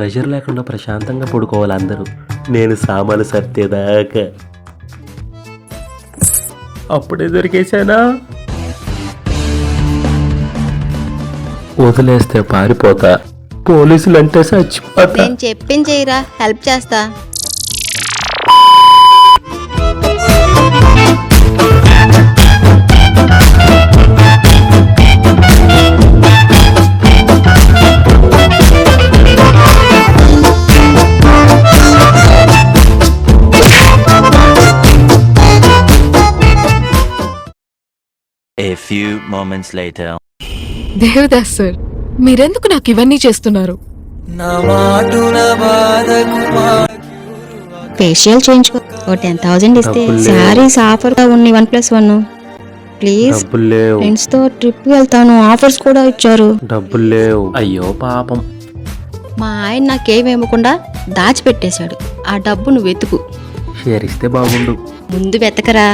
Pressure లేకుండా ప్రశాంతంగా పడుకోవాలి అందరూ. నేను సామాను సర్దేదాకా. అప్పుడే దొరికేశానా? వదిలేస్తే పారిపోతా, పోలీసులు అంటే చచ్చిపోతా. నేను చెప్పింది చెయ్యరా, హెల్ప్ చేస్తా. A few moments later. Devdas sir, మీరెందుకు నాకు ఇవన్నీ చేస్తున్నారు? ఫేషియల్ చేయించుకో, ఓ 10,000 ఇస్తే శారీస్ ఆఫర్ గా ఉన్నాయి 1+1. ప్లీజ్, డబ్బులు లేవు. ఫ్రెండ్స్ తో ట్రిప్ వెళ్తాను, ఆఫర్స్ కూడా ఇచ్చారు. డబ్బులు లేవు. అయ్యో పాపం. మా ఆయన నాకేమేమకుండా దాచిపెట్టేశాడు. ఆ డబ్బు నువ్వు వెతుకు. షేర్ ఇస్తే బాగుండు. ముందు వెతకరా.